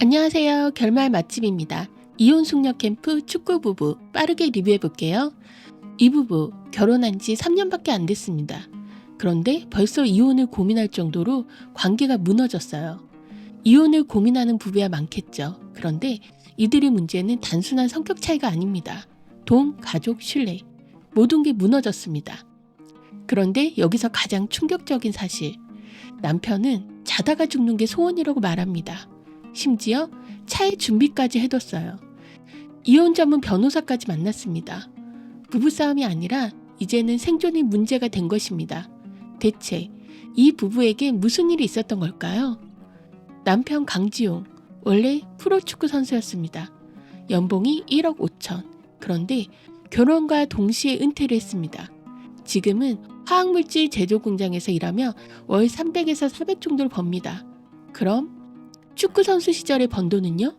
안녕하세요. 결말 맛집입니다. 이혼 숙녀 캠프 축구 부부 빠르게 리뷰해 볼게요. 이 부부 결혼한 지 3년밖에 안 됐습니다. 그런데 벌써 이혼을 고민할 정도로 관계가 무너졌어요. 이혼을 고민하는 부부야 많겠죠. 그런데 이들의 문제는 단순한 성격 차이가 아닙니다. 돈, 가족, 신뢰 모든 게 무너졌습니다. 그런데 여기서 가장 충격적인 사실, 남편은 자다가 죽는 게 소원이라고 말합니다. 심지어 차의 준비까지 해뒀어요. 이혼 전문 변호사까지 만났습니다. 부부싸움이 아니라 이제는 생존이 문제가 된 것입니다. 대체 이 부부에게 무슨 일이 있었던 걸까요? 남편 강지용, 원래 프로축구 선수였습니다. 연봉이 1억 5천. 그런데 결혼과 동시에 은퇴를 했습니다. 지금은 화학물질 제조 공장에서 일하며 월 300에서 400 정도를 법니다. 그럼 축구선수 시절에 번 돈은요?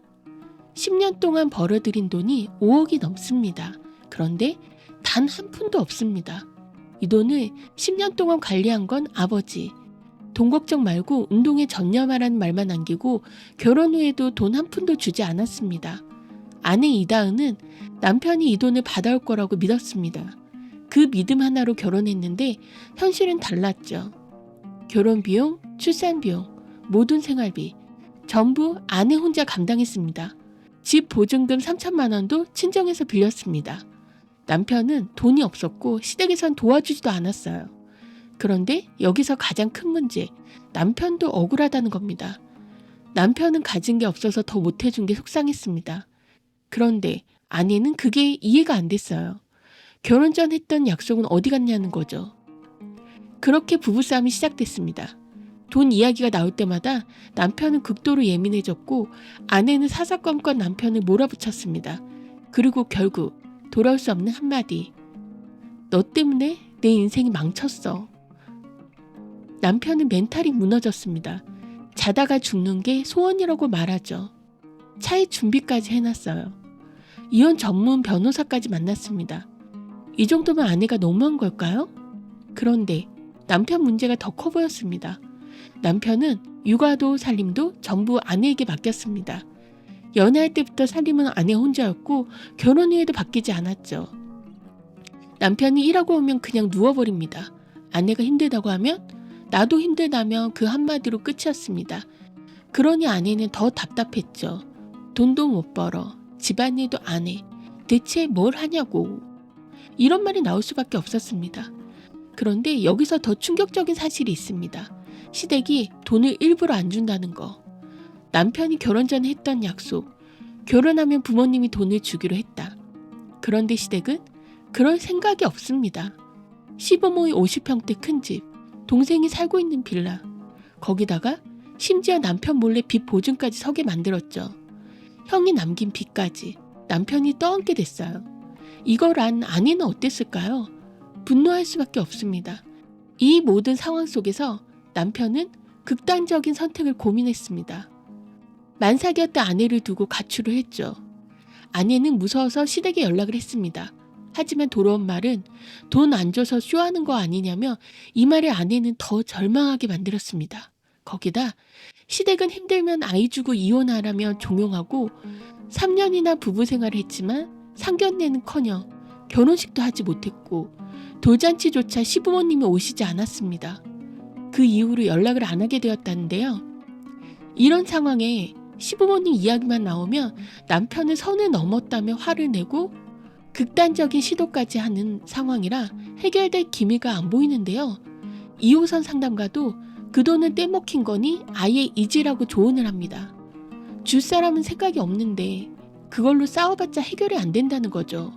10년 동안 벌어들인 돈이 5억이 넘습니다. 그런데 단 한 푼도 없습니다. 이 돈을 10년 동안 관리한 건 아버지. 돈 걱정 말고 운동에 전념하라는 말만 남기고 결혼 후에도 돈 한 푼도 주지 않았습니다. 아내 이다은은 남편이 이 돈을 받아올 거라고 믿었습니다. 그 믿음 하나로 결혼했는데 현실은 달랐죠. 결혼 비용, 출산 비용, 모든 생활비 전부 아내 혼자 감당했습니다. 집 보증금 3천만 원도 친정에서 빌렸습니다. 남편은 돈이 없었고 시댁에선 도와주지도 않았어요. 그런데 여기서 가장 큰 문제, 남편도 억울하다는 겁니다. 남편은 가진 게 없어서 더 못해준 게 속상했습니다. 그런데 아내는 그게 이해가 안 됐어요. 결혼 전 했던 약속은 어디 갔냐는 거죠. 그렇게 부부싸움이 시작됐습니다. 돈 이야기가 나올 때마다 남편은 극도로 예민해졌고 아내는 사사건건 남편을 몰아붙였습니다. 그리고 결국 돌아올 수 없는 한마디. 너 때문에 내 인생이 망쳤어. 남편은 멘탈이 무너졌습니다. 자다가 죽는 게 소원이라고 말하죠. 차의 준비까지 해놨어요. 이혼 전문 변호사까지 만났습니다. 이 정도면 아내가 너무한 걸까요? 그런데 남편 문제가 더 커 보였습니다. 남편은 육아도 살림도 전부 아내에게 맡겼습니다. 연애할 때부터 살림은 아내 혼자였고 결혼 후에도 바뀌지 않았죠. 남편이 일하고 오면 그냥 누워버립니다. 아내가 힘들다고 하면 나도 힘들다며 그 한마디로 끝이었습니다. 그러니 아내는 더 답답했죠. 돈도 못 벌어, 집안일도 안 해, 대체 뭘 하냐고. 이런 말이 나올 수밖에 없었습니다. 그런데 여기서 더 충격적인 사실이 있습니다. 시댁이 돈을 일부러 안 준다는 거. 남편이 결혼 전에 했던 약속, 결혼하면 부모님이 돈을 주기로 했다. 그런데 시댁은 그럴 생각이 없습니다. 시부모의 50평대 큰 집, 동생이 살고 있는 빌라, 거기다가 심지어 남편 몰래 빚 보증까지 서게 만들었죠. 형이 남긴 빚까지 남편이 떠안게 됐어요. 이걸 안 아내는 어땠을까요? 분노할 수밖에 없습니다. 이 모든 상황 속에서 남편은 극단적인 선택을 고민했습니다. 만삭이었던 아내를 두고 가출을 했죠. 아내는 무서워서 시댁에 연락을 했습니다. 하지만 돌아온 말은 돈 안 줘서 쇼하는 거 아니냐며 이 말에 아내는 더 절망하게 만들었습니다. 거기다 시댁은 힘들면 아이 주고 이혼하라며 종용하고 3년이나 부부 생활을 했지만 상견례는커녕 결혼식도 하지 못했고 돌잔치조차 시부모님이 오시지 않았습니다. 그 이후로 연락을 안 하게 되었다는데요. 이런 상황에 시부모님 이야기만 나오면 남편은 선을 넘었다며 화를 내고 극단적인 시도까지 하는 상황이라 해결될 기미가 안 보이는데요. 2호선 상담가도 그 돈은 떼먹힌 거니 아예 잊으라고 조언을 합니다. 줄 사람은 생각이 없는데 그걸로 싸워봤자 해결이 안 된다는 거죠.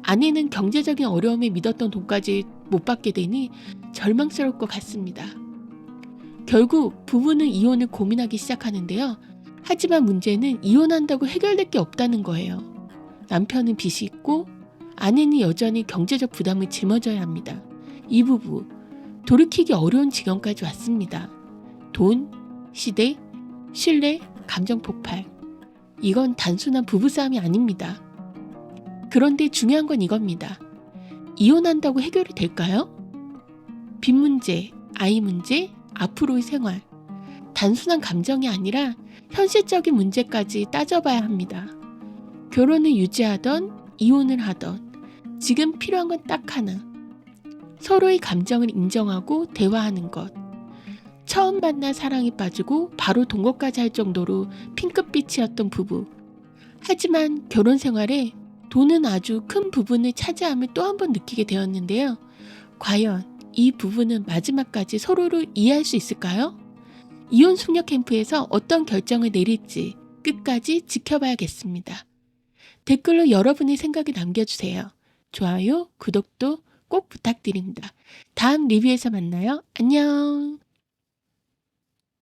아내는 경제적인 어려움에 믿었던 돈까지 못 받게 되니 절망스러울 것 같습니다. 결국 부부는 이혼을 고민하기 시작하는데요. 하지만 문제는 이혼한다고 해결될 게 없다는 거예요. 남편은 빚이 있고 아내는 여전히 경제적 부담을 짊어져야 합니다. 이 부부 돌이키기 어려운 지경까지 왔습니다. 돈, 시대, 신뢰, 감정 폭발. 이건 단순한 부부싸움이 아닙니다. 그런데 중요한 건 이겁니다. 이혼한다고 해결이 될까요? 빚 문제, 아이 문제, 앞으로의 생활. 단순한 감정이 아니라 현실적인 문제까지 따져봐야 합니다. 결혼을 유지하던 이혼을 하던 지금 필요한 건 딱 하나. 서로의 감정을 인정하고 대화하는 것. 처음 만나 사랑에 빠지고 바로 동거까지 할 정도로 핑크빛이었던 부부. 하지만 결혼 생활에 돈은 아주 큰 부분을 차지함을 또 한 번 느끼게 되었는데요. 과연 이 부부는 마지막까지 서로를 이해할 수 있을까요? 이혼 숙녀 캠프에서 어떤 결정을 내릴지 끝까지 지켜봐야겠습니다. 댓글로 여러분의 생각을 남겨주세요. 좋아요, 구독도 꼭 부탁드립니다. 다음 리뷰에서 만나요. 안녕.